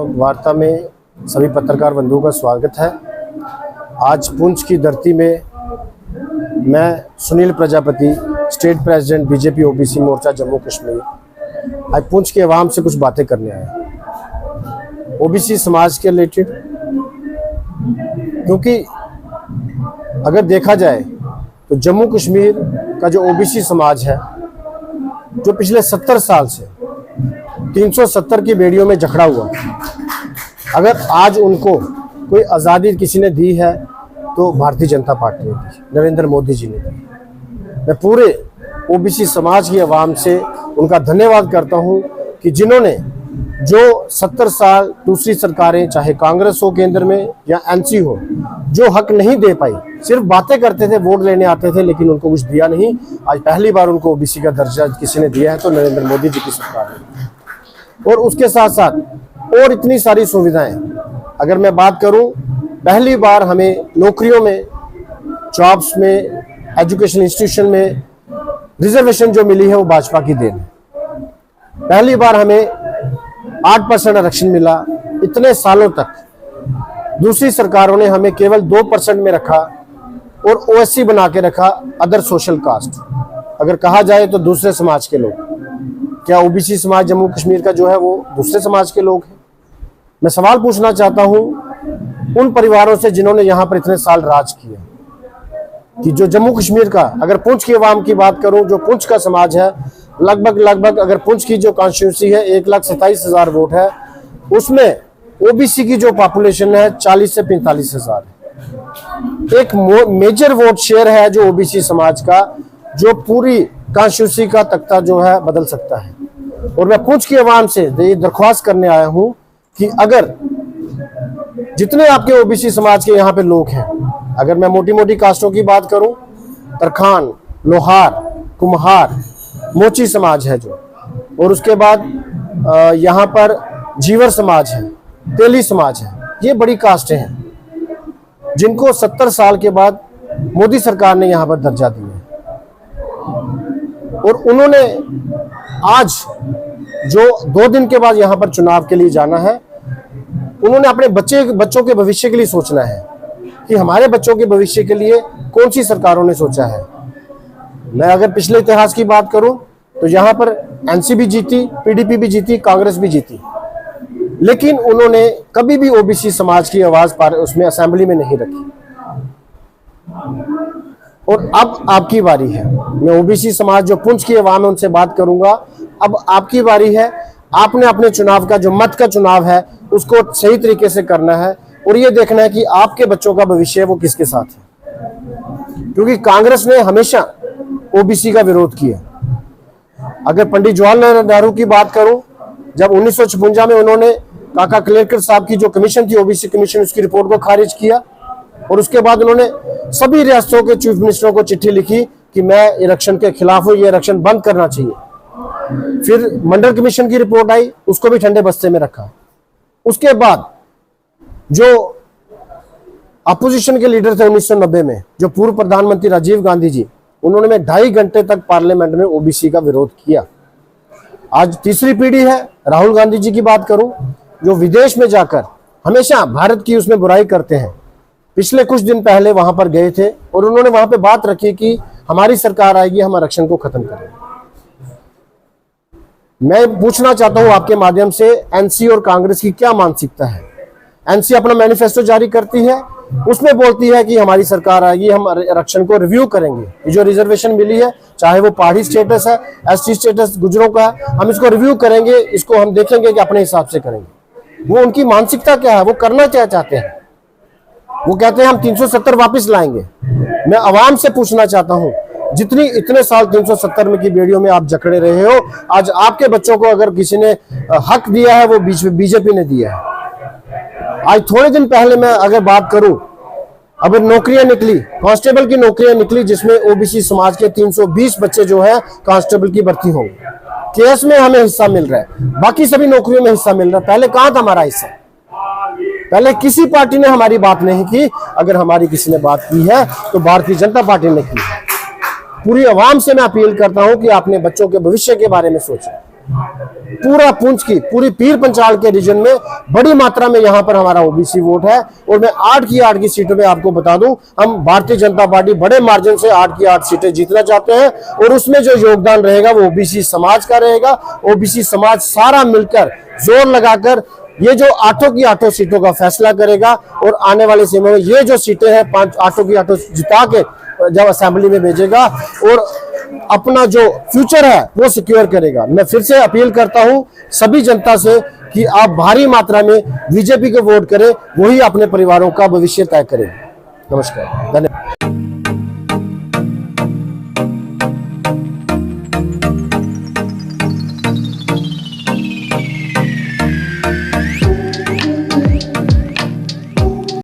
वार्ता में सभी पत्रकार बंधुओं का स्वागत है। आज पुंछ की धरती में मैं Sunil Prajapati, state president BJP OBC Morcha Jammu Kashmir, आज पुंछ के अवाम से कुछ बातें करने आया ओबीसी समाज के रिलेटेड। क्योंकि अगर देखा जाए तो जम्मू कश्मीर का जो ओबीसी समाज है, जो पिछले 70 साल से 370 की बेड़ियों में जकड़ा हुआ, अगर आज उनको कोई आज़ादी किसी ने दी है तो भारतीय जनता पार्टी ने दी, नरेंद्र मोदी जी ने दी। मैं पूरे ओबीसी समाज की आवाम से उनका धन्यवाद करता हूं कि जिन्होंने जो 70 साल दूसरी सरकारें, चाहे कांग्रेस हो केंद्र में या एनसी हो, जो हक नहीं दे पाई, सिर्फ बातें करते थे, वोट लेने आते थे, लेकिन उनको कुछ दिया नहीं। आज पहली बार उनको ओबीसी का दर्जा किसी ने दिया है तो नरेंद्र मोदी जी की सरकार ने। और उसके साथ साथ और इतनी सारी सुविधाएं, अगर मैं बात करूं, पहली बार हमें नौकरियों में, जॉब्स में, एजुकेशन इंस्टीट्यूशन में रिजर्वेशन जो मिली है वो भाजपा की देन है। पहली बार हमें 8% आरक्षण मिला। इतने सालों तक दूसरी सरकारों ने हमें केवल 2% में रखा और ओएससी बना के रखा, अदर सोशल कास्ट। अगर कहा जाए तो दूसरे समाज के लोग, क्या ओबीसी समाज जम्मू कश्मीर का जो है वो दूसरे समाज के लोग हैं? मैं सवाल पूछना चाहता हूं उन परिवारों से जिन्होंने यहां पर इतने साल राज किया, कि जो जम्मू कश्मीर का, अगर पुंछ की आवाम की बात करूं, जो पुंछ का समाज है, लगभग अगर पुंछ की जो कॉन्स्टिट्यूंसी है 1,27,000 वोट है, उसमें ओबीसी की जो पॉपुलेशन है 40 से 45,000 है। एक मेजर वोट शेयर है जो ओबीसी समाज का, जो पूरी कॉन्स्टिट्यूंसी का तख्ता जो है बदल सकता है। और मैं पुंछ की आवाम से ये दरख्वास्त करने आया हूं कि अगर जितने आपके ओबीसी समाज के यहाँ पे लोग हैं, अगर मैं मोटी मोटी कास्टों की बात करूं, तरखान, लोहार, कुम्हार, मोची समाज है जो, और उसके बाद यहाँ पर जीवर समाज है, तेली समाज है, ये बड़ी कास्टें हैं जिनको 70 साल के बाद मोदी सरकार ने यहाँ पर दर्जा दिया है। और उन्होंने आज जो 2 दिन के बाद यहाँ पर चुनाव के लिए जाना है, उन्होंने अपने बच्चों के भविष्य के लिए सोचना है कि हमारे बच्चों के भविष्य के लिए कौन सी सरकारों ने सोचा है। मैं अगर पिछले इतिहास की बात करूं तो यहाँ पर एनसी भी जीती, पीडीपी भी जीती, कांग्रेस भी जीती, लेकिन उन्होंने कभी भी ओबीसी समाज की आवाज उसमें असेंबली में नहीं रखी। और अब आपकी बारी है। मैं ओबीसी समाज जो पुंछ की आवाम है उनसे बात करूंगा। अब आपकी बारी है। आपने अपने चुनाव का, जो मत का चुनाव है, उसको सही तरीके से करना है और ये देखना है कि आपके बच्चों का भविष्य वो किसके साथ है। क्योंकि कांग्रेस ने हमेशा ओबीसी का विरोध किया। अगर पंडित जवाहरलाल नेहरू की बात करूं, जब 1956 में उन्होंने काका कलेरकर साहब की जो कमीशन थी, ओबीसी कमीशन, उसकी रिपोर्ट को खारिज किया और उसके बाद उन्होंने सभी रियासतों के चीफ मिनिस्टरों को चिट्ठी लिखी कि मैं आरक्षण के खिलाफ हूं, ये आरक्षण बंद करना चाहिए। फिर मंडल कमीशन की रिपोर्ट आई, उसको भी ठंडे बस्ते में रखा। उसके बाद जो अपोजिशन के लीडर थे 1990 में, जो पूर्व प्रधानमंत्री राजीव गांधी जी, उन्होंने 2.5 घंटे तक पार्लियामेंट में ओबीसी का विरोध किया। आज तीसरी पीढ़ी है। राहुल गांधी जी की बात करूं, जो विदेश में जाकर हमेशा भारत की उसमें बुराई करते हैं, पिछले कुछ दिन पहले वहां पर गए थे और उन्होंने वहां पे बात रखी कि हमारी सरकार आएगी, हम आरक्षण को खत्म करेंगे। मैं पूछना चाहता हूं आपके माध्यम से, एनसी और कांग्रेस की क्या मानसिकता है? एनसी अपना मैनिफेस्टो जारी करती है, उसमें बोलती है कि हमारी सरकार आएगी, हम आरक्षण को रिव्यू करेंगे। ये जो रिजर्वेशन मिली है, चाहे वो पहाड़ी स्टेटस है, एसटी स्टेटस गुजरों का है, हम इसको रिव्यू करेंगे, इसको हम देखेंगे कि अपने हिसाब से करेंगे। वो उनकी मानसिकता क्या है, वो करना क्या चाहते हैं? वो कहते हैं हम 370 वापस लाएंगे। मैं आवाम से पूछना चाहता हूं, जितनी इतने साल 370 में की बेड़ियों में आप जकड़े रहे हो, आज आपके बच्चों को अगर किसी ने हक दिया है वो बीजेपी ने दिया है। आज थोड़े दिन पहले मैं अगर बात करूं, अब नौकरियां निकली, कांस्टेबल की नौकरियां निकली, जिसमें ओबीसी समाज के 320 बच्चे जो है कांस्टेबल की भर्ती होंगे। केस में हमें हिस्सा मिल रहा है, बाकी सभी नौकरियों में हिस्सा मिल रहा है। पहले कहां था हमारा हिस्सा? पहले किसी पार्टी ने हमारी बात नहीं की। अगर हमारी किसी ने बात की है तो भारतीय जनता पार्टी ने की है। पूरी आवाम से मैं अपील करता हूं कि अपने बच्चों के भविष्य के बारे में सोचें। पूरा पुंछ की पूरी पीर पंचाल के रीजन में बड़ी मात्रा में यहां पर हमारा ओबीसी वोट है। और मैं 8 की सीटों में आपको बता दूं, हम भारतीय जनता पार्टी बड़े मार्जिन से 8 की 8 सीटें जीतना चाहते हैं और उसमें जो योगदान रहेगा वो ओबीसी समाज का रहेगा। ओबीसी समाज सारा मिलकर जोर लगाकर ये जो 8 की 8 सीटों का फैसला करेगा और आने वाले समय में ये जो सीटें हैं 8 की 8 जिता के जब असेंबली में भेजेगा और अपना जो फ्यूचर है वो सिक्योर करेगा। मैं फिर से अपील करता हूं सभी जनता से कि आप भारी मात्रा में बीजेपी को वोट करें, वही अपने परिवारों का भविष्य तय करें। नमस्कार, धन्यवाद।